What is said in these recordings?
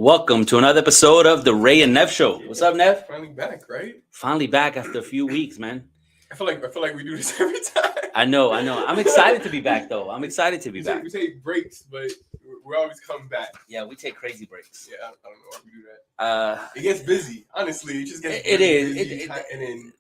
Welcome to another episode of the Ray and Nev Show. What's up, Nev? Finally back, right? Finally back after a few weeks, man. I feel like we do this every time. I know. I'm excited to be back, though. I'm excited to be back. We take breaks, but we always come back. Yeah, we take crazy breaks. Yeah, I don't know why we do that. It gets busy. Honestly, it just gets busy. And then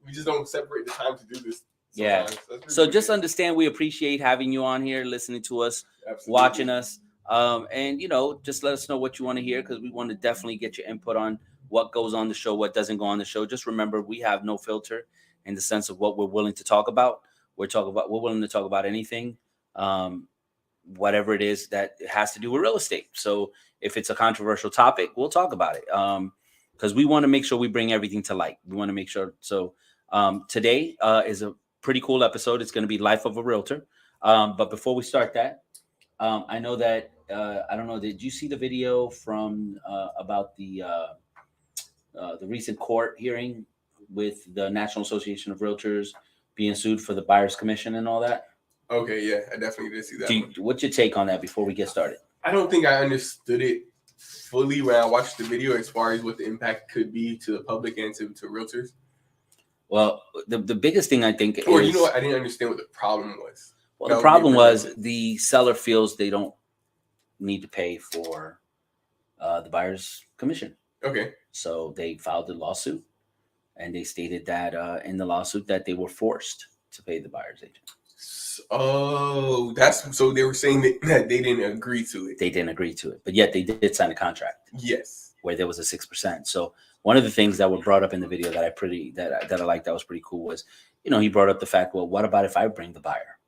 we just don't separate the time to do this. Yeah. So just understand we appreciate having you on here, listening to us, watching us. And just let us know what you want to hear, because we want to definitely get your input on what goes on the show, what doesn't go on the show. Just remember, we have no filter in the sense of what we're willing to talk about. We're willing to talk about anything, whatever it is that has to do with real estate. So if it's a controversial topic, we'll talk about it, because we want to make sure we bring everything to light. We want to make sure. So today is a pretty cool episode. It's going to be Life of a Realtor. But before we start that, I know that I don't know. Did you see the video from about the recent court hearing with the National Association of Realtors being sued for the buyer's commission and all that? Okay, yeah, I definitely did see that. What's your take on that before we get started? I don't think I understood it fully when I watched the video, as far as what the impact could be to the public and to realtors. Well, the biggest thing I think is... Or you know what? I didn't understand what the problem was. Well, the problem was the seller feels they don't need to pay for the buyer's commission. Okay. So they filed a lawsuit, and they stated that in the lawsuit that they were forced to pay the buyer's agent. Oh, so they were saying that they didn't agree to it. They didn't agree to it, but yet they did sign a contract. Yes. Where there was a 6%. So one of the things that were brought up in the video that I liked, that was pretty cool, was, he brought up the fact, well, what about if I bring the buyer?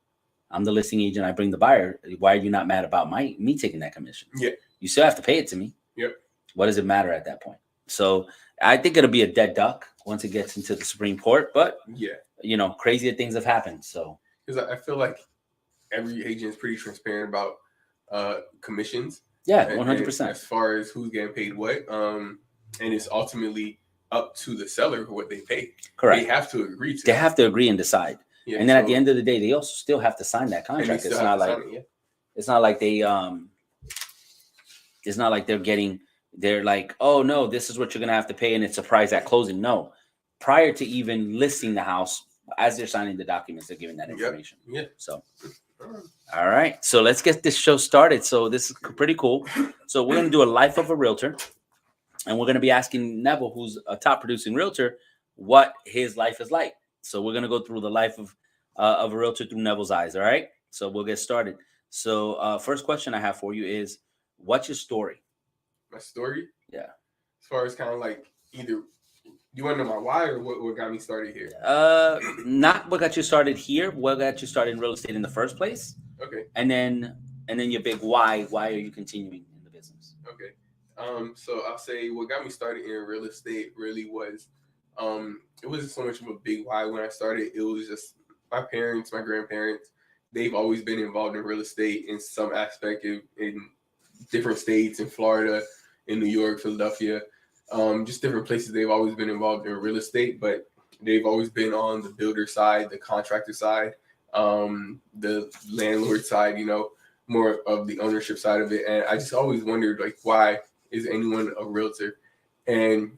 I'm the listing agent. I bring the buyer. Why are you not mad about me taking that commission? Yeah. You still have to pay it to me. Yep. What does it matter at that point? So I think it'll be a dead duck once it gets into the Supreme Court. But, yeah, crazier things have happened. So because I feel like every agent is pretty transparent about commissions. Yeah, 100%. As far as who's getting paid what. And it's ultimately up to the seller for what they pay. Correct. They have to agree to. They have to agree and decide. Yeah, and then at the end of the day, they also still have to sign that contract. It's not like they're like, oh no, this is what you're gonna have to pay, and it's a price at closing. No, prior to even listing the house, as they're signing the documents, they're giving that information. Yeah. So, all right, so let's get this show started. So this is pretty cool. So we're gonna do a life of a realtor, and we're gonna be asking Neville, who's a top producing realtor, what his life is like. So we're gonna go through the life of a realtor through Neville's eyes. All right. So we'll get started. So first question I have for you is, what's your story? My story? Yeah. As far as kind of like either, do you want to know my why or what got me started here? Not what got you started here. What got you started in real estate in the first place? Okay. And then your big why. Why are you continuing in the business? Okay. So I'll say what got me started in real estate really was, it wasn't so much of a big why when I started. It was just my parents, my grandparents, they've always been involved in real estate in some aspect in different states, in Florida, in New York, Philadelphia, just different places. They've always been involved in real estate, but they've always been on the builder side, the contractor side, the landlord side, more of the ownership side of it. And I just always wondered, like, why is anyone a realtor? And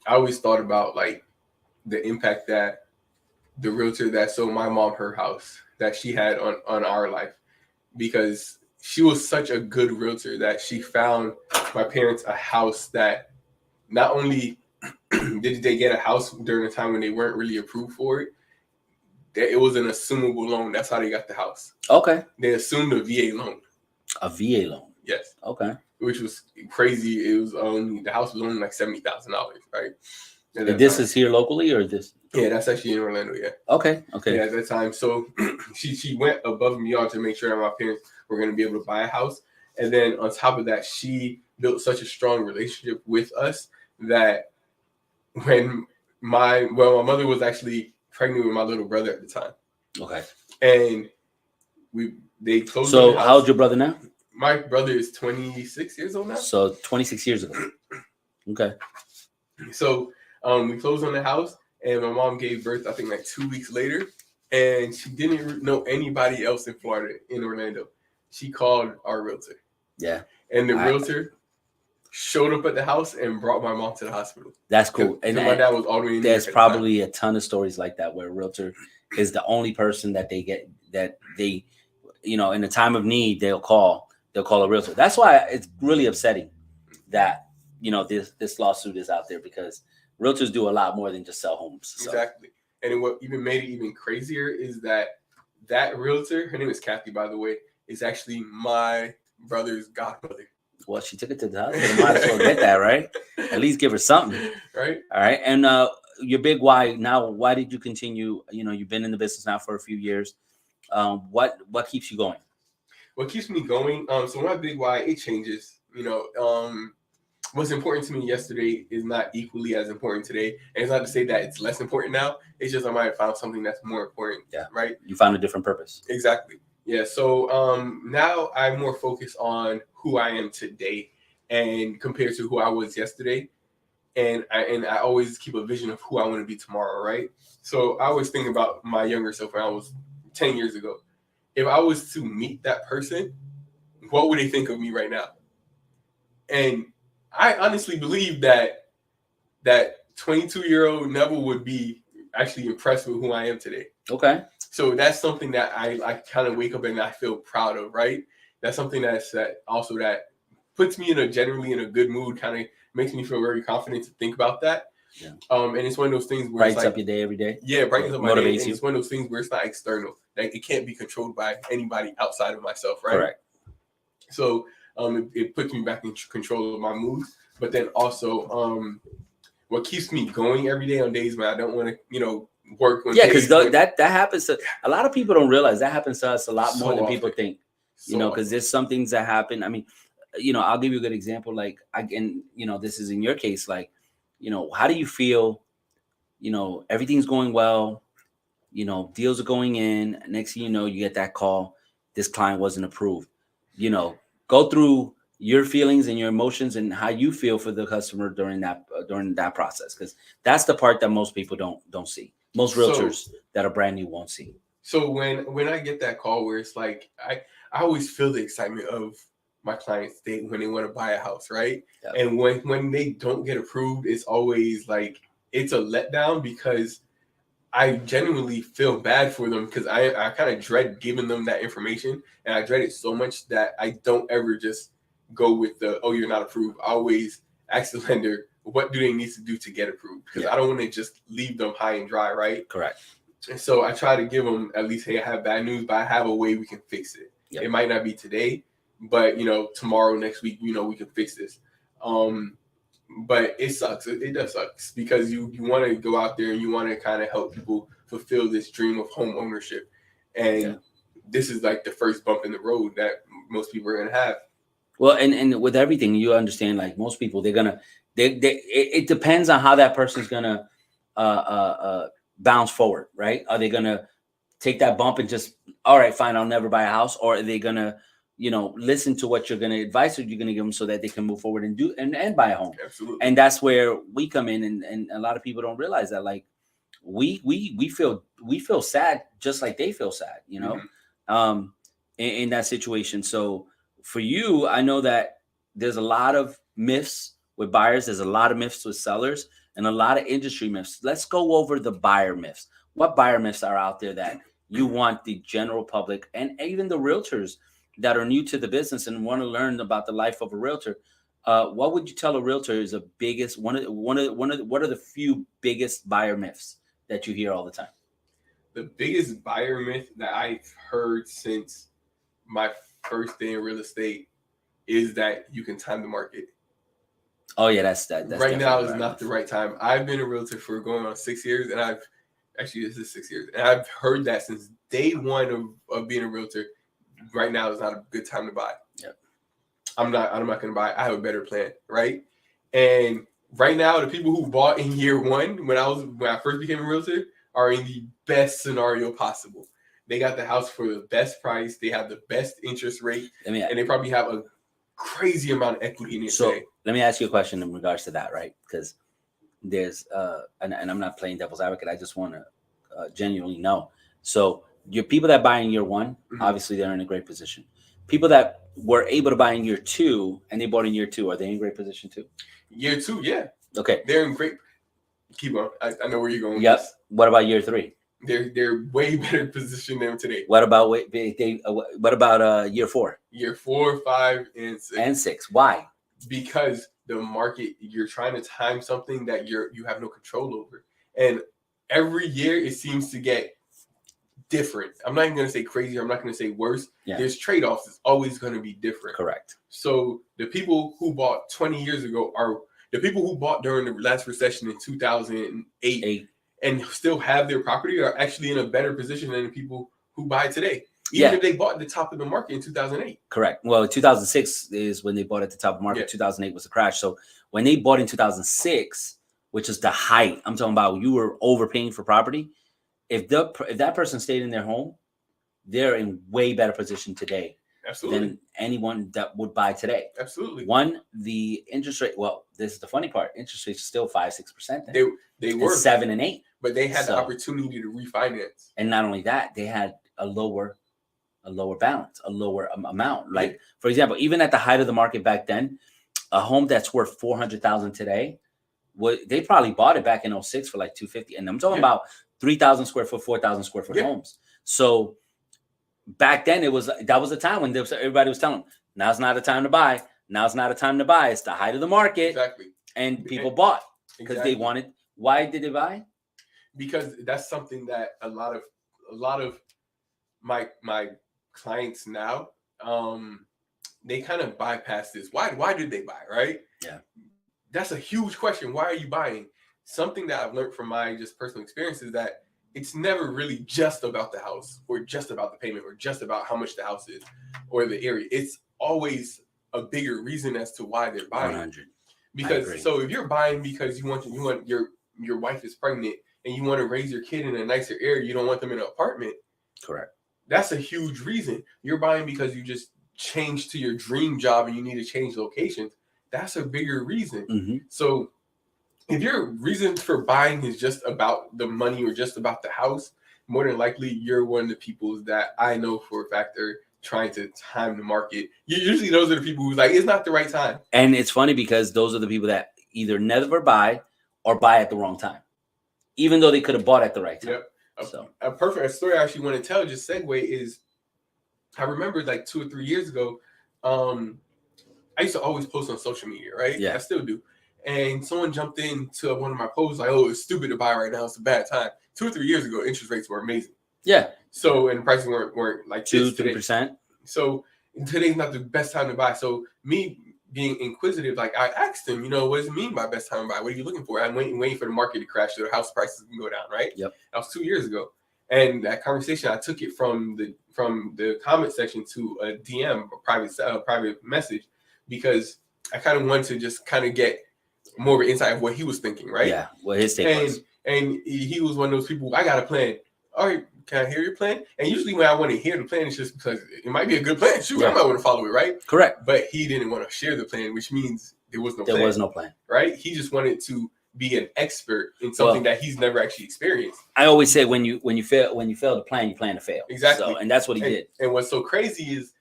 I always thought about, like, the impact that the realtor that sold my mom her house, that she had on our life, because she was such a good realtor that she found my parents a house that not only did they get a house during a time when they weren't really approved for it, that it was an assumable loan. That's how they got the house. Okay. They assumed a VA loan. A VA loan? Yes. Okay. Which was crazy. It was the house was only like $70,000, right? And this is here locally, or this? Yeah, that's actually in Orlando. Yeah. Okay. Yeah, at that time, so she went above and beyond to make sure that my parents were going to be able to buy a house, and then on top of that, she built such a strong relationship with us that when my mother was actually pregnant with my little brother at the time. Okay. And they closed. So how old's your brother now? My brother is 26 years old now. So 26 years ago. Okay. So we closed on the house, and my mom gave birth, I think, like 2 weeks later, and she didn't know anybody else in Florida, in Orlando. She called our realtor. Yeah. And the realtor showed up at the house and brought my mom to the hospital. That's cool. Because my dad was all the way in New York there's at the time. probably a ton of stories like that where a realtor is the only person that they in the time of need they'll call a realtor. That's why it's really upsetting that this lawsuit is out there, because realtors do a lot more than just sell homes. So. Exactly. And what even made it even crazier is that realtor, her name is Kathy, by the way, is actually my brother's godmother. Well, she took it to the hospital. Might as well get that, right? At least give her something. Right. All right. And your big why now, why did you continue? You've been in the business now for a few years. What keeps you going? What keeps me going? So my big why, it changes. What's important to me yesterday is not equally as important today. And it's not to say that it's less important now. It's just I might have found something that's more important. Yeah. Right. You found a different purpose. Exactly. Yeah. So now I'm more focused on who I am today and compared to who I was yesterday. And I always keep a vision of who I want to be tomorrow, right? So I always think about my younger self when I was 10 years ago. If I was to meet that person, what would they think of me right now? And I honestly believe that 22-year-old Neville would be actually impressed with who I am today. Okay. So that's something that I kind of wake up and I feel proud of, right? That's something that puts me generally in a good mood, kind of makes me feel very confident to think about that. Yeah. And it's one of those things where brightens up your day every day. Yeah, brightens up my day. And you. it's one of those things where it's not external. Like it can't be controlled by anybody outside of myself, right? Correct. So it puts me back in control of my moods. But then also what keeps me going every day on days when I don't want to, work on because that happens to a lot of people. Don't realize that happens to us a lot more than people think. Because there's some things that happen. I mean, I'll give you a good example. Like this is in your case. Like, how do you feel? Everything's going well. Deals are going in. Next thing you know, you get that call. This client wasn't approved. Go through your feelings and your emotions and how you feel for the customer during that process, because that's the part that most people don't see. Most realtors that are brand new won't see. So when I get that call where it's like I always feel the excitement of my clients when they want to buy a house, right? Yep. And when they don't get approved, it's always like it's a letdown, because I genuinely feel bad for them, because I kind of dread giving them that information, and I dread it so much that I don't ever just go with you're not approved. I always ask the lender, what do they need to do to get approved? Because I don't want to just leave them high and dry, right? Correct. And so I try to give them at least, hey, I have bad news, but I have a way we can fix it. Yep. It might not be today, but tomorrow, next week, we can fix this. But it sucks. It does suck, because you want to go out there and you want to kind of help people fulfill this dream of home ownership. And this is like the first bump in the road that most people are going to have. Well, and with everything, you understand, like most people, it depends on how that person's going to bounce forward, right? Are they going to take that bump and just, all right, fine, I'll never buy a house? Or are they going to, listen to what you're going to advise, or you're going to give them so that they can move forward and buy a home? Absolutely. And that's where we come in. And a lot of people don't realize that, like, we feel sad just like they feel sad, mm-hmm. In that situation. So for you, I know that there's a lot of myths with buyers. There's a lot of myths with sellers, and a lot of industry myths. Let's go over the buyer myths. What buyer myths are out there that you want the general public and even the realtors that are new to the business and want to learn about the life of a realtor? What would you tell a realtor is the biggest what are the few biggest buyer myths that you hear all the time? The biggest buyer myth that I've heard since my first day in real estate is that you can time the market. Oh yeah, that's right now is not the right time. I've been a realtor for going on 6 years, and this is 6 years, and I've heard that since day one of being a realtor. Right now is not a good time to buy. Yep. I'm not going to buy. I have a better plan, right? And right now, the people who bought in year one when I first became a realtor are in the best scenario possible. They got the house for the best price. They have the best interest rate, and they probably have a crazy amount of equity in it today. Let me ask you a question in regards to that, right? Because there's and I'm not playing devil's advocate. I just want to genuinely know. So your people that buy in year one, mm-hmm. obviously they're in a great position. People that were able to buy in year 2 and they bought in year 2, are they in great position too? Year 2, yeah, Okay. they're in great. Keep on. I know where you're going with Yep. this. What about year 3? They're way better position than today. What about what about year 4? Year 4, 5, and 6. And 6. Why? Because the market, you're trying to time something that you have no control over, and every year it seems to get different. I'm not even going to say crazier. I'm not going to say worse. Yeah. There's trade-offs. It's always going to be different. Correct. So the people who bought 20 years ago are the people who bought during the last recession in 2008 and still have their property are actually in a better position than the people who buy today. Even if they bought at the top of the market in 2008. Correct. Well, 2006 is when they bought at the top of the market. Yeah. 2008 was the crash. So when they bought in 2006, which is the height, I'm talking about you were overpaying for property. If that person stayed in their home, they're in way better position today. Absolutely. Than anyone that would buy today. Absolutely. One, the interest rate. Well, this is the funny part. Interest rates are still 5-6%. They were 7 and 8, but they had the opportunity to refinance. And not only that, they had a lower balance, a lower amount. Like for example, even at the height of the market back then, a home that's worth $400,000 today, they probably bought it back in 2006 for like $250,000, and I'm talking about 3,000 square foot, 4,000 square foot homes. So back then that was a time when everybody was telling them, now's not a time to buy. Now's not a time to buy. It's the height of the market. Exactly. And people bought because they wanted. Why did they buy? Because that's something that a lot of my clients now, they kind of bypass this. Why did they buy, right? Yeah. That's a huge question. Why are you buying? Something that I've learned from my just personal experience is that it's never really just about the house or just about the payment or just about how much the house is or the area. It's always a bigger reason as to why they're buying. 100. Because so if you're buying because you want your wife is pregnant and you want to raise your kid in a nicer area, you don't want them in an apartment. Correct. That's a huge reason. You're buying because you just changed to your dream job and you need to change locations. That's a bigger reason. Mm-hmm. So if your reason for buying is just about the money or just about the house, more than likely you're one of the people that I know for a fact are trying to time the market. Usually those are the people who's like, it's not the right time. And it's funny because those are the people that either never buy or buy at the wrong time, even though they could have bought at the right time. Yep. A perfect story I actually want to tell, just segue, is I remember like 2 or 3 years ago, I used to always post on social media, right? Yeah. I still do. And someone jumped into one of my posts like, oh, it's stupid to buy right now. It's a bad time. 2 or 3 years ago, interest rates were amazing. Yeah. So, and prices weren't like 2-3%. So today's not the best time to buy. So me being inquisitive, like I asked him, what does it mean by best time to buy? What are you looking for? I'm waiting for the market to crash so the house prices can go down, right? Yep. That was 2 years ago. And that conversation, I took it from the comment section to a DM, a private message, because I kind of wanted to just kind of get more of an insight of what he was thinking, right? Yeah, what his take was. And he was one of those people, I got a plan. All right, can I hear your plan? And usually when I want to hear the plan, it's just because it might be a good plan. Shoot, I might want to follow it, right? Correct. But he didn't want to share the plan, which means there was no plan. Right? He just wanted to be an expert in something that he's never actually experienced. I always say when you fail to plan, you plan to fail. Exactly. So, and that's what he did. And what's so crazy is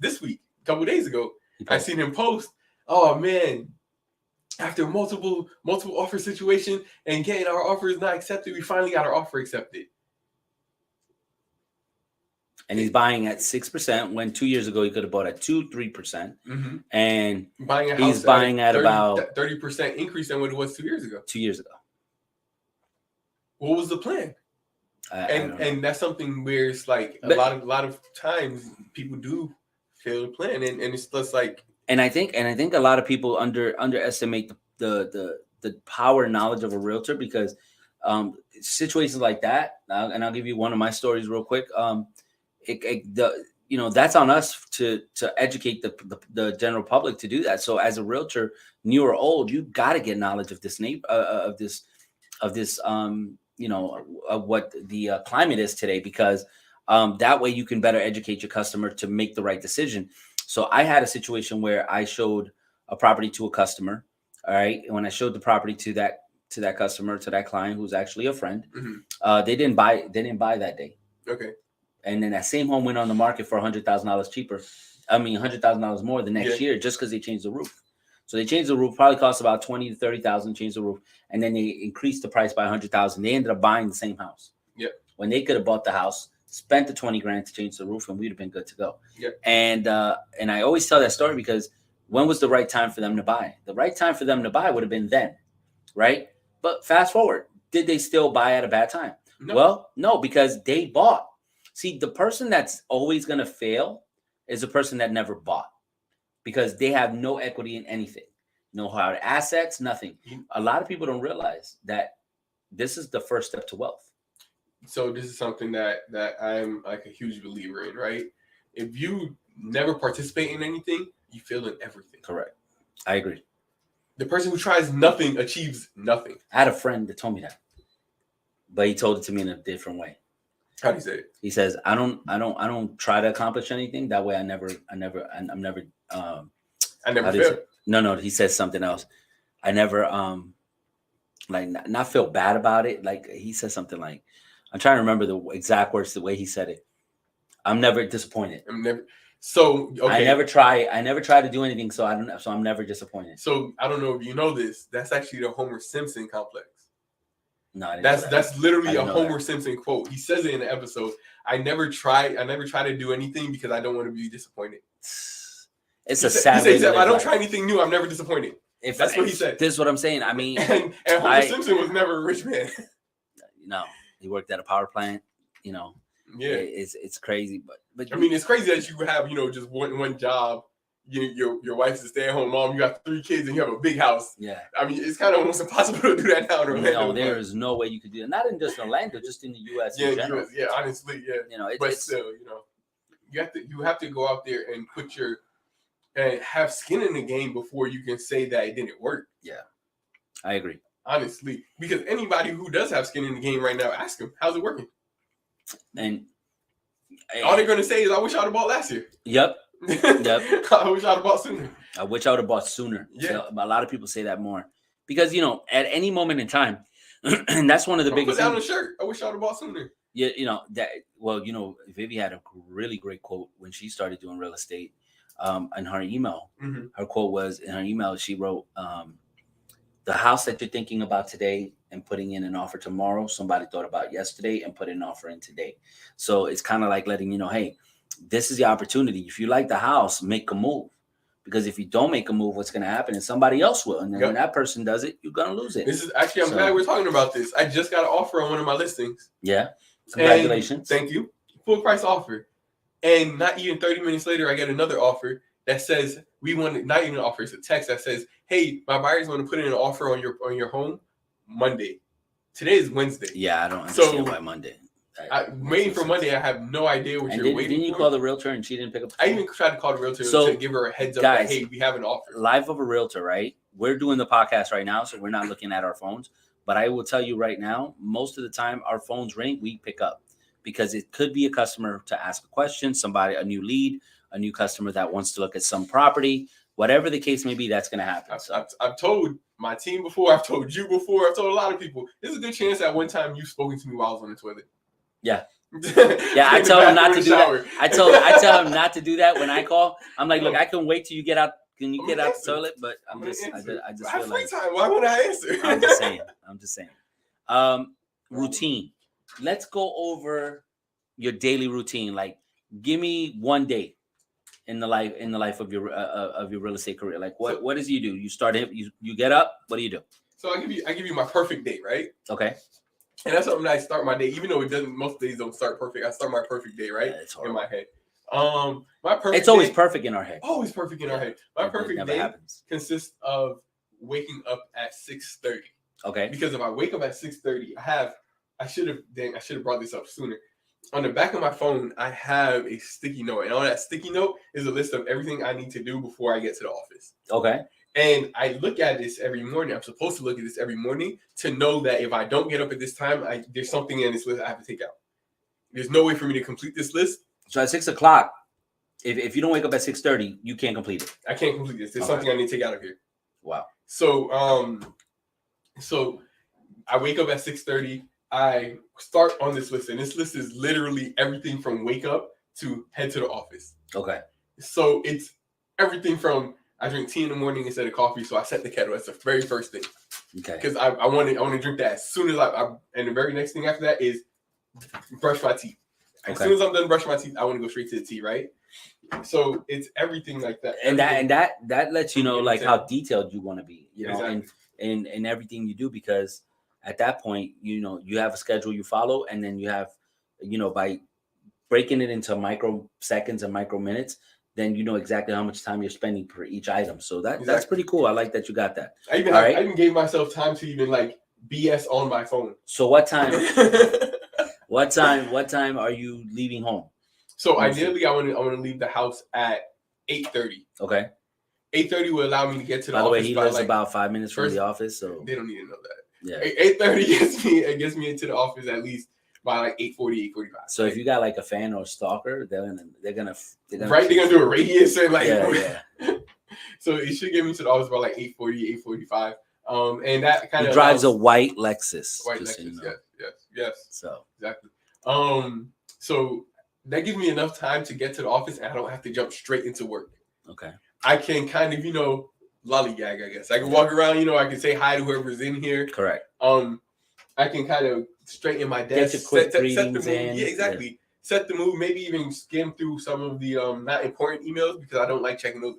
this week, a couple of days ago, I seen him post, oh man, after multiple offer situation and getting our offers not accepted, we finally got our offer accepted. And he's buying at 6% when 2 years ago he could have bought at 2-3%. Mm-hmm. And buying a house he's buying at 30, about 30% increase than what it was 2 years ago. 2 years ago. What was the plan? And that's something where it's like a lot of times people do fail to plan, and it's just like. And I think a lot of people underestimate the power and knowledge of a realtor, because situations like that, and I'll give you one of my stories real quick. That's on us to educate the general public to do that. So as a realtor, new or old, you got to get knowledge of this of what the climate is today, because that way you can better educate your customer to make the right decision. So I had a situation where I showed a property to a customer. All right. And when I showed the property to that customer, to that client, who's actually a friend, mm-hmm. They didn't buy that day. Okay. And then that same home went on the market for $100,000 cheaper $100,000 more the next year just because they changed the roof. So they changed the roof, probably cost about 20 to 30,000. Changed the roof, and then they increased the price by 100,000. They ended up buying the same house. Yep. When they could have bought the house, spent the 20 grand to change the roof, and we'd have been good to go. Yep. And I always tell that story because when was the right time for them to buy? The right time for them to buy would have been then, right? But fast forward, did they still buy at a bad time? No. Well, no, because they bought. See, the person that's always going to fail is the person that never bought, because they have no equity in anything, no hard assets, nothing. A lot of people don't realize that this is the first step to wealth. So this is something that I'm like a huge believer in, right? If you never participate in anything, you fail in everything. Correct. I agree. The person who tries nothing achieves nothing. I had a friend that told me that, but he told it to me in a different way. How do you say it? He says, I don't try to accomplish anything. That way I'm never fail. No, he says something else. I never like not feel bad about it. Like he says something like, I'm trying to remember the exact words, the way he said it. I'm never disappointed. So okay. I never try to do anything, so I'm never disappointed. So I don't know if you know this. That's actually the Homer Simpson complex. No, that's literally a Homer Simpson quote. He says it in the episode. I never try to do anything because I don't want to be disappointed. It's a sad. He says, if I don't try anything new, I'm never disappointed. That's what he said. This is what I'm saying. I mean, and Homer Simpson was never a rich man. No, he worked at a power plant. Yeah, it's crazy, but I mean, it's crazy that you have just one job. Your wife's a stay-at-home mom. You got 3 kids and you have a big house. Yeah, I mean, it's kind of almost impossible to do that now in Orlando. No, there is no way you could do that. Not in just Orlando, just in the U.S. Yeah, in general. US, yeah, honestly, yeah. But still, you have to go out there and and have skin in the game before you can say that it didn't work. Yeah, I agree. Honestly, because anybody who does have skin in the game right now, ask them, how's it working? And all they're gonna say is, "I wish I'd have bought last year." Yep. I wish I'd have bought sooner. I wish I would have bought sooner. Yeah. A lot of people say that more because at any moment in time, and that's one of the biggest. Put down the shirt. I wish I'd have bought sooner. Yeah, that. Well, Vivi had a really great quote when she started doing real estate. In her email, her quote was in her email. She wrote, "The house that you're thinking about today and putting in an offer tomorrow, somebody thought about yesterday and put an offer in today." So it's kind of like letting you know, hey, this is the opportunity. If you like the house, make a move. Because if you don't make a move, what's going to happen is somebody else will. And then when that person does it, you're going to lose it. This is actually, I'm glad we're talking about this. I just got an offer on one of my listings. Yeah. Congratulations. Thank you. Full price offer. And not even 30 minutes later, I get another offer that says, not even an offer, it's a text that says, hey, my buyers want to put in an offer on your home Monday. Today is Wednesday. Yeah, I don't understand why Monday. I'm waiting for Monday. I have no idea what you're waiting for. Didn't you call the realtor and she didn't pick up? I even tried to call the realtor to give her a heads up that, hey, we have an offer. Life of a realtor, right? We're doing the podcast right now, so we're not looking at our phones. But I will tell you right now, most of the time our phones ring, we pick up. Because it could be a customer to ask a question, a new lead, a new customer that wants to look at some property. Whatever the case may be, that's going to happen. I've told my team before. I've told you before. I've told a lot of people. There's a good chance that one time you've spoken to me while I was on the toilet. Yeah. Yeah, I tell him not to do that. I tell him not to do that when I call. I'm like, look, I can wait till you get out. Can you get out the toilet? But I just feel like time. Why would I answer? I'm just saying. Routine. Let's go over your daily routine. Like, give me one day in the life of your real estate career. Like, what does you do? You start you get up. What do you do? So I give you my perfect day, right? Okay. And that's something that I start my day, even though it doesn't. Most days don't start perfect. I start my perfect day, right? Yeah, in my head. My perfect. It's always perfect in our head. Always perfect in our head. My perfect day consists of waking up at 6:30. Okay. Because if I wake up at 6:30, I should have brought this up sooner. On the back of my phone, I have a sticky note, and on that sticky note is a list of everything I need to do before I get to the office. Okay. And I look at this every morning. I'm supposed to look at this every morning to know that if I don't get up at this time, there's something in this list I have to take out. There's no way for me to complete this list. So at 6 o'clock, if you don't wake up at 6:30, you can't complete it. I can't complete this. There's something I need to take out of here. Wow. So I wake up at 6:30. I start on this list, and this list is literally everything from wake up to head to the office. Okay. So it's everything from I drink tea in the morning instead of coffee, so I set the kettle. That's the very first thing. Okay. Because I want to drink that as soon as and the very next thing after that is brush my teeth. As soon as I'm done brushing my teeth, I want to go straight to the tea, right? So it's everything like that. And that lets you know like how detailed you want to be, you know, exactly. in everything you do, because at that point, you know, you have a schedule you follow, and then you have, you know, by breaking it into microseconds and micro minutes, then you know exactly how much time you're spending per each item. So that's pretty cool. I like that you got that. I even gave myself time to even like BS on my phone. So what time? What time are you leaving home? So ideally, I want to leave the house at 8:30. Okay. 8:30 will allow me to get to the office. By the way, he lives about 5 minutes from the office, so they don't need to know that. Yeah. 8:30 gets me into the office at least by like 8:40, 8:45. So if you got like a fan or a stalker, they're gonna do a radius and like yeah. So it should get me to the office by like 8:40, 8:45. And that kind of drives a white Lexus. White Lexus, you know. yes. So exactly. So that gives me enough time to get to the office, and I don't have to jump straight into work. Okay. I can kind of, lollygag, I guess. I can walk around, I can say hi to whoever's in here. Correct. I can kind of straighten my desk, get your quick set the mood. Yeah, exactly. Yeah. Set the mood, maybe even skim through some of the not important emails, because I don't like checking those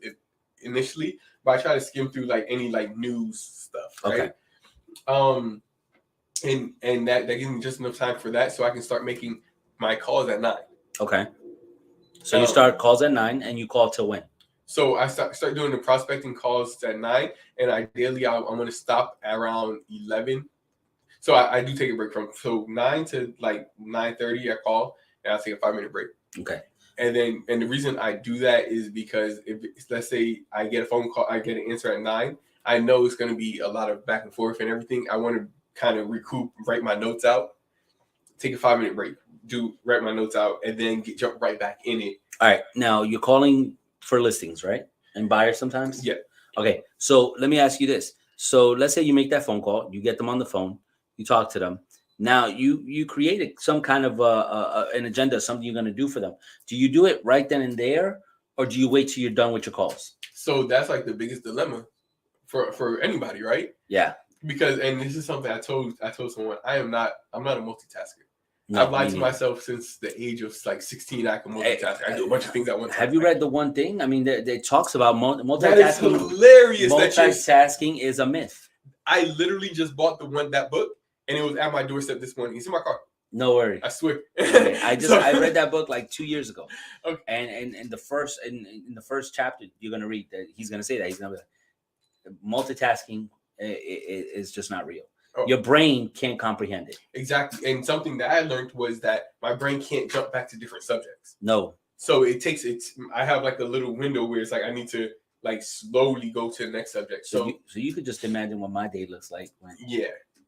initially, but I try to skim through like any like news stuff, right? Okay. And that gives me just enough time for that, so I can start making my calls at 9. Okay. So you start calls at 9, and you call till when? So I start doing the prospecting calls at 9, and ideally I'm going to stop around 11. So I do take a break from 9 to like 9:30. I call, and I take a 5-minute break. Okay. And the reason I do that is because if let's say I get a phone call, I get an answer at 9, I know it's going to be a lot of back and forth and everything. I want to kind of recoup, write my notes out, take a 5-minute break, write my notes out, and then jump right back in it. All right. Now you're calling for listings, right? And buyers sometimes? Yeah. Okay. So let me ask you this. So let's say you make that phone call, you get them on the phone, you talk to them. Now you created some kind of an agenda, something you're going to do for them. Do you do it right then and there, or do you wait till you're done with your calls? So that's like the biggest dilemma for anybody, right? Yeah. Because, and this is something I told someone, I'm not a multitasker. No, I've lied to myself since the age of like 16. I can multitask. I do a bunch of things at once. Have you read the one thing? I mean, it talks about multitasking. That is hilarious. Multitasking is a myth. I literally just bought that book, and it was at my doorstep this morning. It's in my car. No worries. I swear. Okay. I read that book like 2 years ago. Okay. And the first in the first chapter, you're gonna read that he's gonna say that he's gonna be like, multitasking is just not real. Oh. Your brain can't comprehend it. Exactly. And something that I learned was that my brain can't jump back to different subjects. No. So I have like a little window where it's like I need to like slowly go to the next subject. So you could just imagine what my day looks like when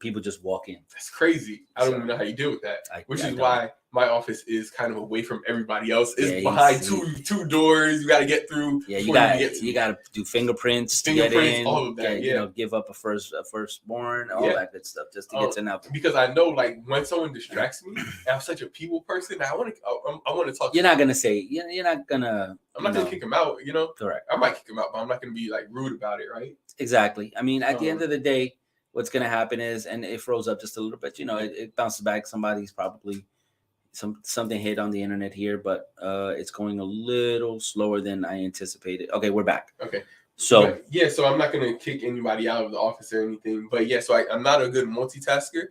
people just walk in. That's crazy. I don't even know how you deal with that. Which is why my office is kind of away from everybody else. It's behind two doors. You got to get through. Yeah, you got to do fingerprints to get in. All of that. Give up a firstborn, all that good stuff just to get to know. Because I know, like, when someone distracts me, I'm such a people person. I want to talk. You're not gonna say. You're not gonna. I'm not gonna kick him out. Correct. I might kick him out, but I'm not gonna be like rude about it, right? Exactly. I mean, at the end of the day, what's going to happen is, and it froze up just a little bit, it bounces back. Somebody's probably something hit on the internet here, but it's going a little slower than I anticipated. Okay, we're back. Okay. So so I'm not going to kick anybody out of the office or anything, but so I'm not a good multitasker,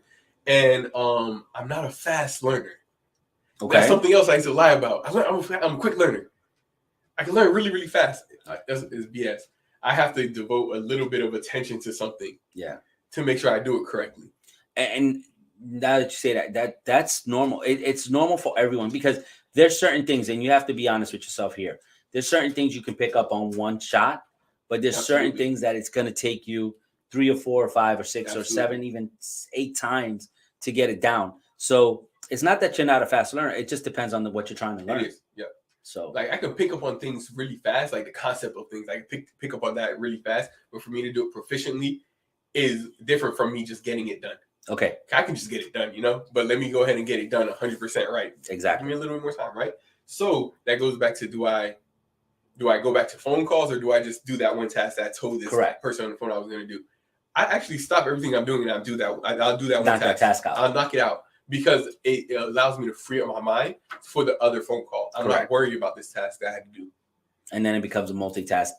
and I'm not a fast learner. Okay. That's something else I used to lie about. I'm a quick learner. I can learn really, really fast. That's BS. I have to devote a little bit of attention to something. Yeah. To make sure I do it correctly. And now that you say that's normal. It's normal for everyone, because there's certain things, and you have to be honest with yourself here. There's certain things you can pick up on one shot, but there's certain things that it's going to take you 3 or 4 or 5 or 6 or 7, even 8 times to get it down. So it's not that you're not a fast learner. It just depends on what you're trying to learn. It is. Yeah. So like I can pick up on things really fast, like the concept of things. I can pick up on that really fast, but for me to do it proficiently is different from me just getting it done. Okay. I can just get it done, but let me go ahead and get it done 100% right. Exactly. Give me a little bit more time, right? So that goes back to, do I do I go back to phone calls, or do I just do that one task that I told this person on the phone I was going to do? I actually stop everything I'm doing and I'll do that. I'll do that one task. That task out. I'll knock it out because it allows me to free up my mind for the other phone call. I'm not worried about this task that I had to do. And then it becomes a multitask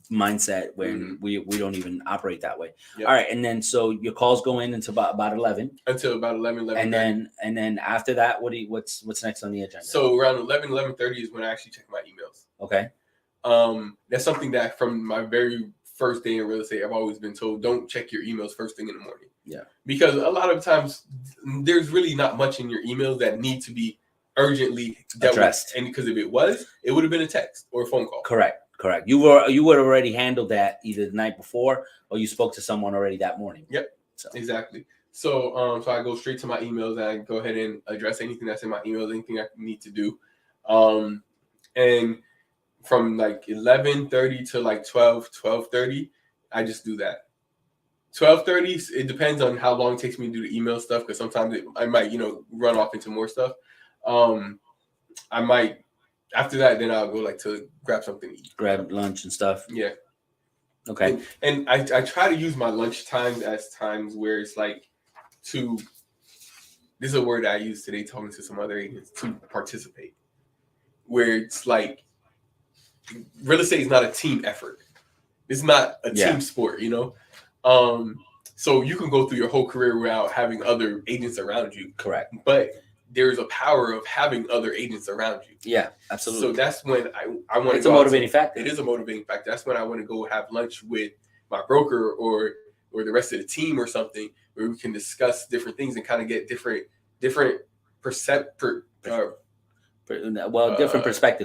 mindset when we don't even operate that way. Yep. All right, and then so your calls go in until about 11. Until about 11. And then after that, what's next on the agenda? So around 11:30 is when I actually check my emails. Okay. That's something that from my very first day in real estate, I've always been told, don't check your emails first thing in the morning. Yeah. Because a lot of times there's really not much in your emails that need to be urgently addressed. And because if it was, it would have been a text or a phone call. Correct. You would have already handled that either the night before or you spoke to someone already that morning. Yep. So. Exactly. So so I go straight to my emails and I go ahead and address anything that's in my emails, anything I need to do. And from like 11:30 to like 12:30, I just do that. 12:30, it depends on how long it takes me to do the email stuff, because sometimes I might, run off into more stuff. I might, after that, then I'll go like to grab something to eat. Grab lunch and stuff. Yeah. Okay. And I try to use my lunch times as times where it's like this is a word I used today talking to some other agents, to participate. Where it's like, real estate is not a team effort. It's not a team sport, So you can go through your whole career without having other agents around you. Correct. But there's a power of having other agents around you. Yeah, absolutely. So that's when I want to. It's a motivating factor. It is a motivating factor. That's when I want to go have lunch with my broker or the rest of the team or something, where we can discuss different things and kind of get different different perspectives.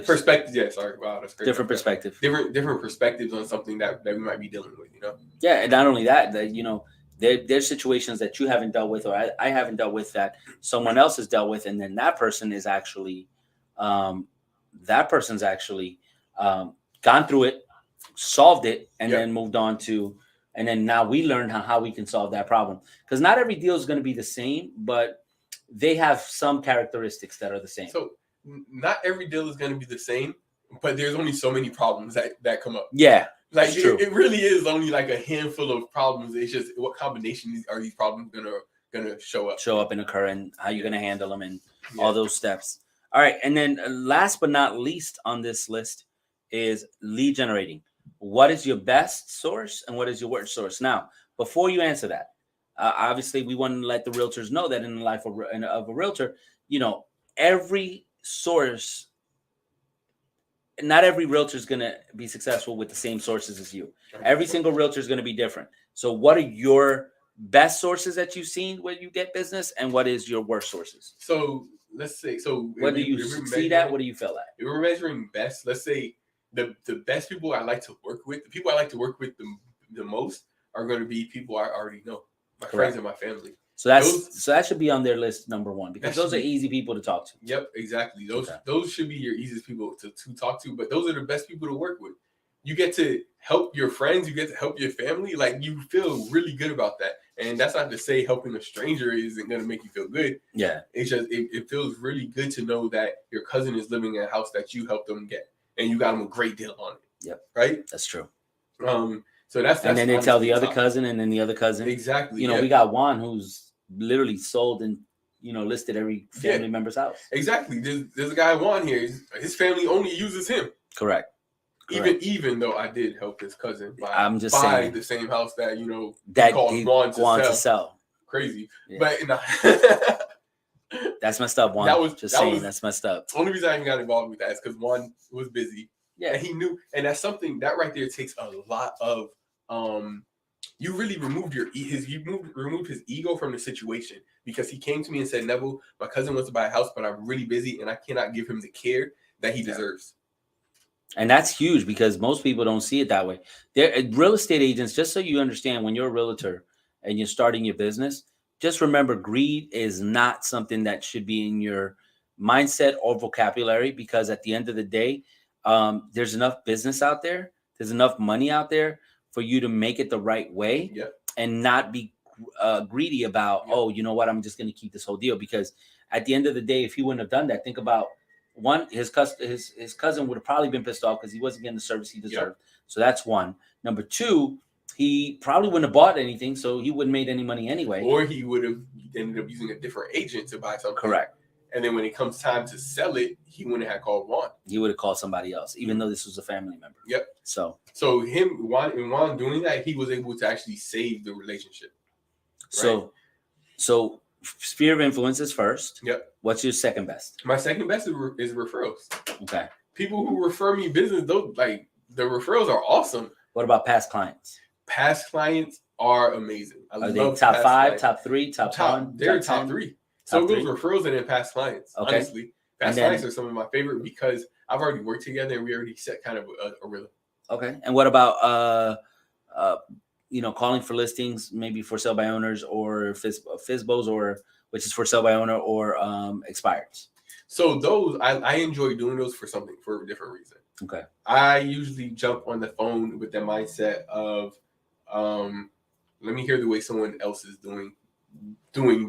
Perspectives, yeah. Sorry, wow, that's great. Different perspective. Different perspectives on something that we might be dealing with, Yeah, and not only that, there's situations that you haven't dealt with, or I haven't dealt with, that someone else has dealt with, and then that person is actually, gone through it, solved it, and then moved on to, and then now we learn how we can solve that problem. Because not every deal is going to be the same, but they have some characteristics that are the same. So not every deal is going to be the same, but there's only so many problems that come up. Yeah. Like it really is only like a handful of problems. It's just what combinations are these problems gonna show up and occur, and how you're gonna handle them, and all those steps. All right, and then last but not least on this list is lead generating. What is your best source and what is your worst source? Now, before you answer that, obviously we want to let the realtors know that in the life of a realtor, every source. Not every realtor is going to be successful with the same sources as you. Every single realtor is going to be different. So what are your best sources that you've seen where you get business, and what is your worst sources? So let's say, what do you see at? What do you feel at? If we're measuring best, let's say the best people I like to work with, the people I like to work with the most are going to be people I already know, my friends and my family. So that should be on their list number one, because those are easy people to talk to. Yep, exactly. Those should be your easiest people to talk to, but those are the best people to work with. You get to help your friends, you get to help your family. Like, you feel really good about that. And that's not to say helping a stranger isn't going to make you feel good. Yeah. It's just, it feels really good to know that your cousin is living in a house that you helped them get, and you got them a great deal on it. Yep. Right? That's true. So that's and then they tell the other cousin, and then the other cousin. Exactly. We got Juan, who's literally sold and listed every family member's house. Exactly. There's a guy Juan here. His family only uses him. Correct. Even though I did help his cousin buy the same house that that he Juan to sell. Crazy, yeah. But that's messed up. Juan. That's messed up. Only reason I even got involved with that is because Juan was busy. Yeah, and he knew, and that's something that right there takes a lot of. You really removed removed his ego from the situation, because he came to me and said, Neville, my cousin wants to buy a house, but I'm really busy and I cannot give him the care that he deserves. And that's huge, because most people don't see it that way. They're real estate agents. Just so you understand, when you're a realtor and you're starting your business, just remember, greed is not something that should be in your mindset or vocabulary, because at the end of the day, there's enough business out there. There's enough money out there for you to make it the right way, and not be greedy about, oh, you know what, I'm just going to keep this whole deal. Because at the end of the day, if he wouldn't have done that, think about one, his cousin would have probably been pissed off because he wasn't getting the service he deserved. Yep. So that's one. Number two, he probably wouldn't have bought anything, so he wouldn't have made any money anyway. Or he would have ended up using a different agent to buy something. Correct. And then when it comes time to sell it, he wouldn't have called Juan. He would have called somebody else, even though this was a family member. Yep. So Juan doing that, he was able to actually save the relationship. Right? So sphere of influence is first. Yep. What's your second best? My second best is referrals. Okay. People who refer me business, those like the referrals are awesome. What about past clients? Past clients are amazing. Are they top 5, clients. Top 3, top 1? They're top 3. So those referrals and then past clients. Okay. Honestly, past clients are some of my favorite because I've already worked together and we already set kind of a rhythm. Okay. And what about calling for listings, maybe for sale by owners or FSBOs, or which is for sale by owner or expireds? So those I enjoy doing those for a different reason. Okay. I usually jump on the phone with the mindset of let me hear the way someone else is doing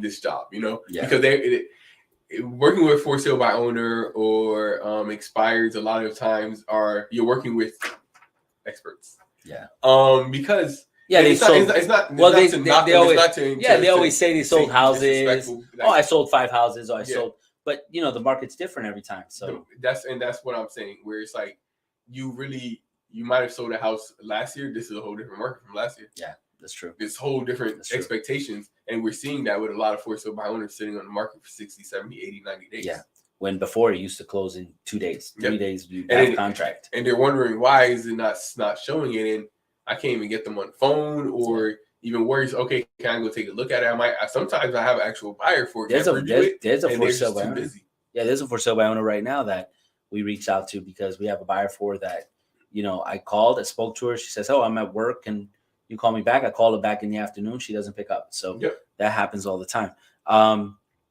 this job, yeah. Because working with for sale by owner or expireds a lot of times you're working with experts. Yeah. Because they sold. It's not. Well, they always say they sold houses. Oh, I sold 5 houses. Or I sold. But the market's different every time. So that's what I'm saying. Where it's like you might have sold a house last year. This is a whole different market from last year. Yeah, that's true. It's whole different expectations. And we're seeing that with a lot of for sale by owners sitting on the market for 60, 70, 80, 90 days. Yeah. When before it used to close in 2 days, 3 days, you have contract. And they're wondering why is it not showing it. And I can't even get them on the phone or even worries. Okay, can I go take a look at it? Sometimes I have an actual buyer for it. There's a for sale by owner. Yeah, there's a for sale by owner right now that we reached out to because we have a buyer for that. I called, I spoke to her. She says, "Oh, I'm at work, and you call me back." I call her back in the afternoon. She doesn't pick up. So that happens all the time.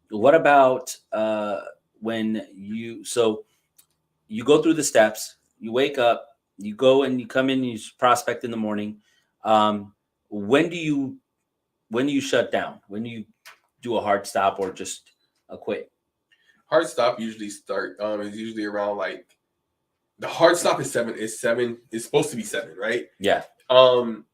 What about when you go through the steps, you wake up, you go and you come in, and you prospect in the morning. When do you shut down? When do you do a hard stop or just a quit? Hard stop usually is usually around like the hard stop is 7. It's supposed to be 7, right? Yeah.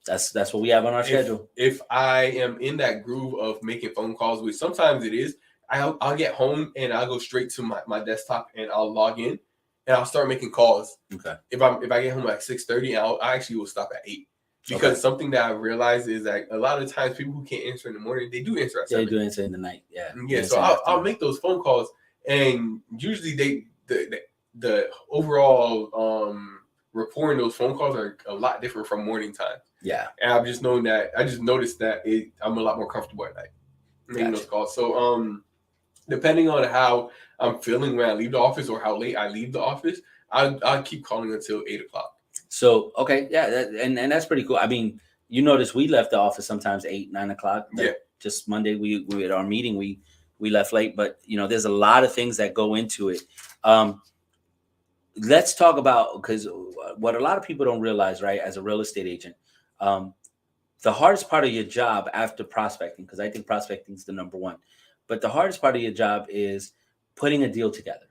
That's what we have on our schedule. If I am in that groove of making phone calls, which sometimes it is, I'll get home and I'll go straight to my desktop and I'll log in and I'll start making calls. Okay. If I get home at 6:30, I actually will stop at 8. Because something that I realized is that a lot of times people who can't answer in the morning, they do answer at 7. They do answer in the night. Yeah. Yeah. So I'll make those phone calls, and usually the overall rapport in those phone calls are a lot different from morning time. Yeah. And I've just noticed that I'm a lot more comfortable at night making those calls. So depending on how I'm feeling when I leave the office or how late I leave the office, I'll keep calling until 8 o'clock. So, okay. Yeah. And that's pretty cool. I mean, you notice we left the office sometimes 8, 9 o'clock. Just Monday, we at our meeting, we left late, but there's a lot of things that go into it. Let's talk about, because what a lot of people don't realize, right, as a real estate agent, the hardest part of your job after prospecting, because I think prospecting is the number one, but the hardest part of your job is putting a deal together,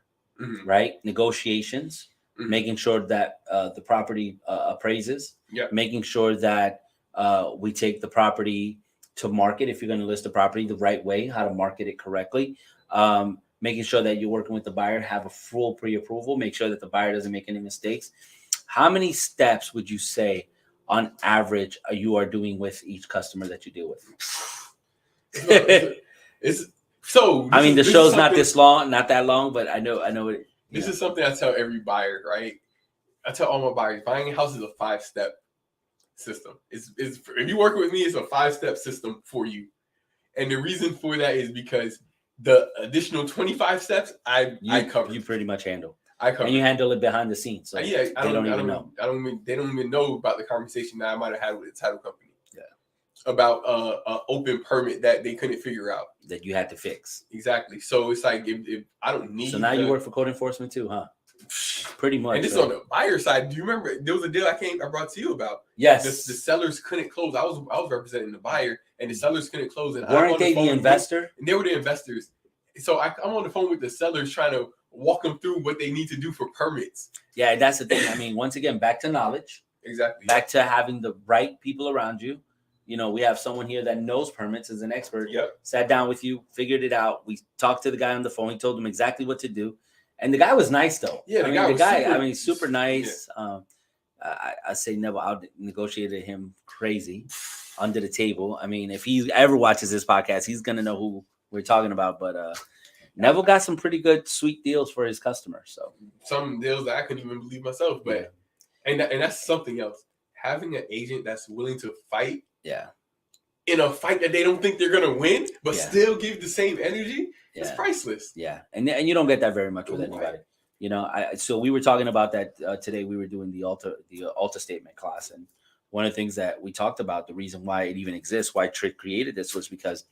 right? Negotiations, making sure that the property appraises, making sure that we take the property to market. If you're going to list the property the right way, how to market it correctly, making sure that you're working with the buyer, have a full pre-approval, make sure that the buyer doesn't make any mistakes. How many steps would you say on average you are doing with each customer that you deal with? I mean, the show's not that long, but I know it. This is something I tell every buyer, right? I tell all my buyers, buying a house is a 5-step system. It's if you work with me, it's a 5-step system for you. And the reason for that is because the additional 25 steps I cover. You pretty much handle. I cover. And you handle it behind the scenes. So they don't even know. They don't even know about the conversation that I might have had with the title company. Yeah. About an open permit that they couldn't figure out. That you had to fix. Exactly. So it's like if I don't need. So now you work for code enforcement too, huh? Pretty much. And this is on the buyer side. Do you remember there was a deal I brought to you about? Yes. The sellers couldn't close. I was representing the buyer, and the sellers couldn't close. And weren't they the investor? And they were the investors. So I'm on the phone with the sellers trying to walk them through what they need to do for permits. Yeah, that's the thing. I mean, once again, back to knowledge. Exactly. Back to having the right people around you. You know, we have someone here that knows permits, is an expert. Yep. Sat down with you, figured it out. We talked to the guy on the phone. He told him exactly what to do. And the guy was nice, though. Yeah, Super nice. Yeah. I say never out negotiated him crazy under the table. I mean, if he ever watches this podcast, he's gonna know who we're talking about. But Neville got some pretty good, sweet deals for his customers. So some deals that I couldn't even believe myself. But and that's something else. Having an agent that's willing to fight. Yeah. In a fight that they don't think they're gonna win, but still give the same energy. It's priceless. Yeah, and you don't get that very much with anybody. You know, so we were talking about that today. We were doing the Alta statement class, and one of the things that we talked about, the reason why it even exists, why Trick created this, was because,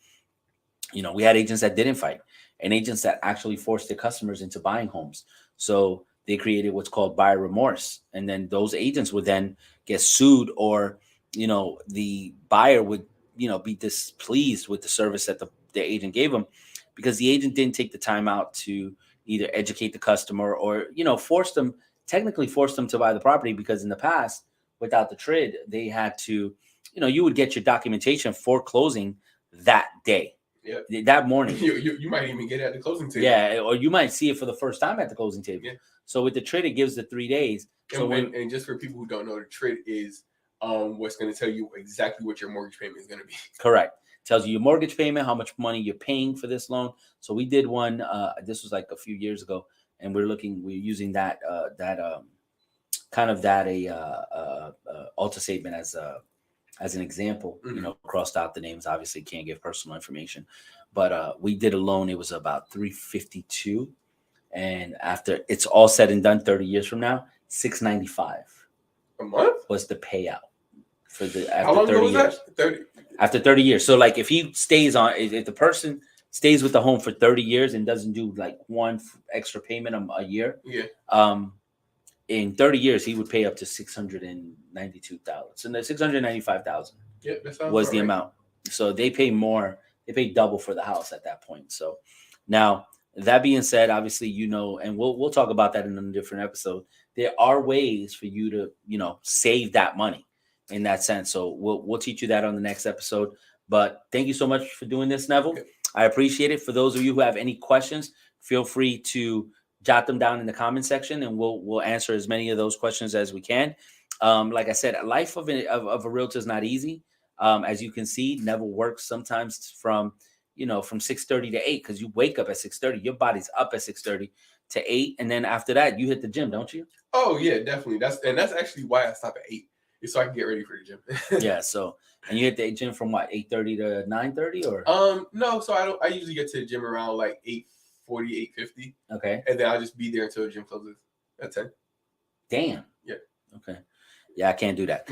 you know, we had agents that didn't fight, and agents that actually forced their customers into buying homes. So they created what's called buyer remorse, and then those agents would then get sued, or, you know, the buyer would, you know, be displeased with the service that the agent gave them, because the agent didn't take the time out to either educate the customer or, you know, technically force them to buy the property. Because in the past, without the TRID, they had to, you know, you would get your documentation for closing that day. Yep. That morning. You might even get it at the closing table. Yeah, or you might see it for the first time at the closing table. Yeah. So with the TRID, it gives the 3 days. And just for people who don't know, the TRID is what's going to tell you exactly what your mortgage payment is going to be. Correct. Tells you your mortgage payment, how much money you're paying for this loan. So we did one. This was like a few years ago, and we're using that Alta statement as an example. Mm-hmm. You know, crossed out the names. Obviously, can't give personal information, but we did a loan. It was about $352, and after it's all said and done, 30 years from now, $695 a month was the payout for the how long 30 ago was years. That? 30. After 30 years. So like if he stays on, if the person stays with the home for 30 years and doesn't do like one extra payment a year, in 30 years he would pay up to $692,000. So the $695,000 was the amount. So they pay more. They pay double for the house at that point. So now, that being said, obviously, you know, and we'll talk about that in a different episode. There are ways for you to, you know, save that money in that sense. So we'll teach you that on the next episode. But thank you so much for doing this, Neville. I appreciate it. For those of you who have any questions, feel free to jot them down in the comment section, and we'll answer as many of those questions as we can. Like I said, life of a realtor is not easy. As you can see, Neville works sometimes from 6:30 to 8, because you wake up at 6:30. Your body's up at 6:30 to 8, and then after that, you hit the gym, don't you? Oh yeah, definitely. That's actually why I stop at 8. So I can get ready for the gym. Yeah. So, and you hit the gym from what, 8:30 to 9:30, or? No. So I usually get to the gym around like 8:40, 8:50. Okay. And then I'll just be there until the gym closes at 10. Damn. Yeah. Okay. Yeah, I can't do that.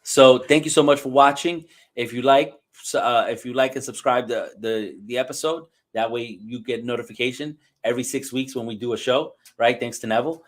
So thank you so much for watching. If you like and subscribe the episode, that way you get notification every 6 weeks when we do a show. Right. Thanks to Neville.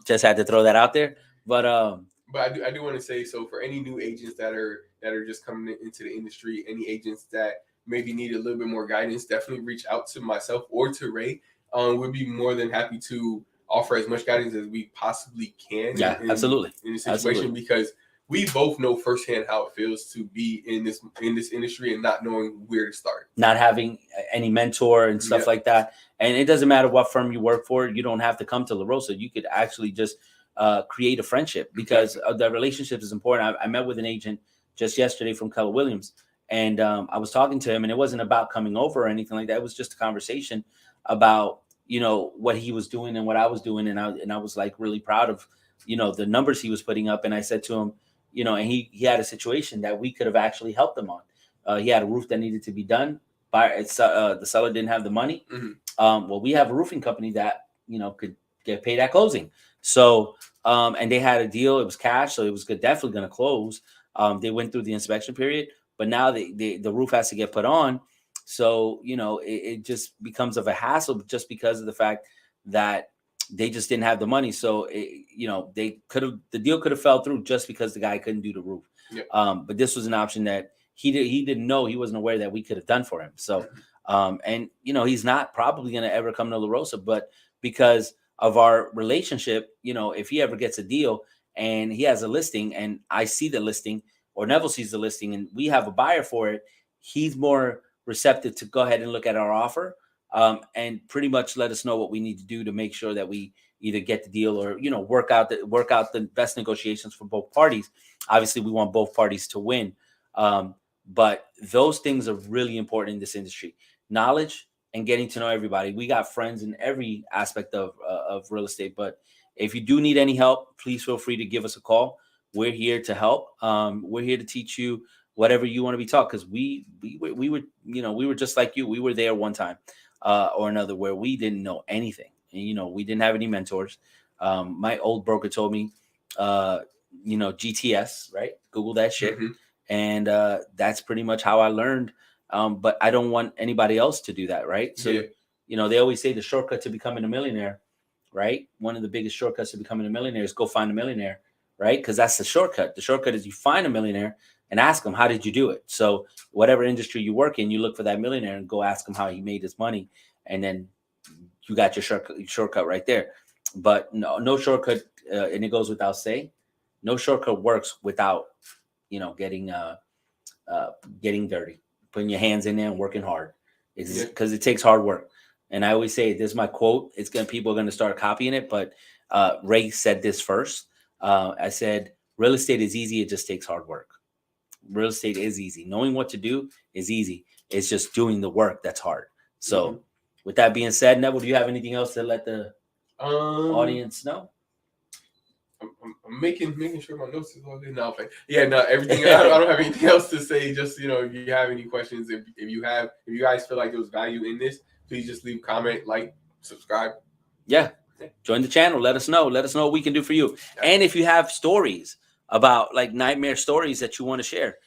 Just had to throw that out there. But I do want to say, so for any new agents that are just coming into the industry, any agents that maybe need a little bit more guidance, definitely reach out to myself or to Ray. We'd be more than happy to offer as much guidance as we possibly can. Yeah, absolutely. In this situation, because we both know firsthand how it feels to be in this industry and not knowing where to start, not having any mentor and stuff like that. And it doesn't matter what firm you work for. You don't have to come to La Rosa. You could actually just create a friendship, because the relationship is important. I met with an agent just yesterday from Keller Williams, and I was talking to him, and it wasn't about coming over or anything like that. It was just a conversation about, you know, what he was doing and what I was doing. And I was like really proud of, you know, the numbers he was putting up. And I said to him, you know, and he had a situation that we could have actually helped him on. He had a roof that needed to be done. The seller didn't have the money. Mm-hmm. Well, we have a roofing company that, you know, could get paid at closing. So, and they had a deal. It was cash, so it was definitely going to close. They went through the inspection period, but now the roof has to get put on. So, you know, it just becomes of a hassle just because of the fact that they just didn't have the money. So, you know, the deal could have fell through just because the guy couldn't do the roof. Yep. But this was an option that he didn't know, he wasn't aware that we could have done for him. So, and, you know, he's not probably going to ever come to La Rosa, but because of our relationship. If he ever gets a deal and he has a listing and I see the listing, or Neville sees the listing and we have a buyer for it, he's more receptive to go ahead and look at our offer, and pretty much let us know what we need to do to make sure that we either get the deal or work out the best negotiations for both parties. Obviously, we want both parties to win, but those things are really important in this industry. Knowledge and getting to know everybody. We got friends in every aspect of real estate, but if you do need any help, please feel free to give us a call. We're here to help. We're here to teach you whatever you want to be taught, because we were we were just like you. We were there one time or another where we didn't know anything, and we didn't have any mentors. My old broker told me, uh, GTS, right? Google that shit, Mm-hmm. and that's pretty much how I learned. But I don't want anybody else to do that, right? So, Yeah. they always say the shortcut to becoming a millionaire, right? One of the biggest shortcuts to becoming a millionaire is go find a millionaire, right? Because that's the shortcut. The shortcut is you find a millionaire and ask him, how did you do it? So, whatever industry you work in, you look for that millionaire and go ask him how he made his money. And then you got your shortcut right there. But no shortcut, and it goes without saying, no shortcut works without, getting uh, getting dirty, putting your hands in there and working hard. It's Yeah. because it takes hard work. And I always say, this is my quote. People are gonna start copying it, but Ray said this first. I said, real estate is easy. It just takes hard work. Real estate is easy. Knowing what to do is easy. It's just doing the work that's hard. Mm-hmm. So, with that being said, Neville, do you have anything else to let the audience know? I'm making sure my notes is all good now. Yeah, no, everything. I don't have anything else to say. Just if you have any questions, if you guys feel like there was value in this, please just leave a comment, like, subscribe. Yeah, join the channel. Let us know. Let us know what we can do for you. Yeah. And if you have stories about like nightmare stories that you want to share,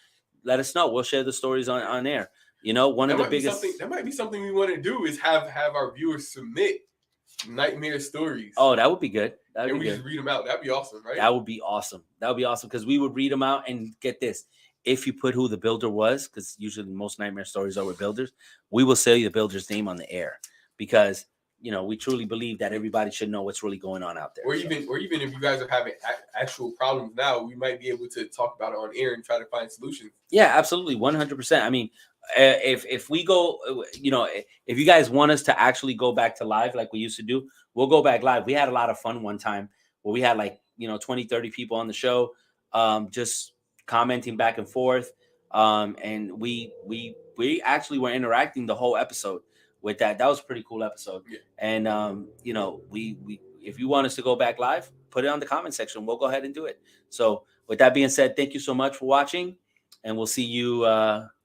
let us know. We'll share the stories on air. One That of the might be biggest. something. That might be something we want to do is have our viewers submit nightmare stories. Oh, that would be good. That and would we be just good. read them out. That'd be awesome, right? That would be awesome. That would be awesome because we would read them out and get this. If you put who the builder was, because usually most nightmare stories are with builders, we will say the builder's name on the air because we truly believe that everybody should know what's really going on out there. Or even if you guys are having actual problems now, we might be able to talk about it on air and try to find solutions. Yeah, absolutely, 100%. I mean, if we go, if you guys want us to actually go back to live like we used to do, we'll go back live. We had a lot of fun one time where we had like 20, 30 people on the show, just commenting back and forth, and we actually were interacting the whole episode with that. That was a pretty cool episode. Yeah. And we if you want us to go back live, put it on the comment section. We'll go ahead and do it. So with that being said, thank you so much for watching, and we'll see you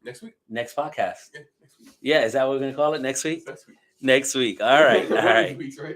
next week. Next podcast. Yeah, next week. Yeah, is that what we're gonna call it? Next week? Next week. Next week. All right. All right. Weeks, right?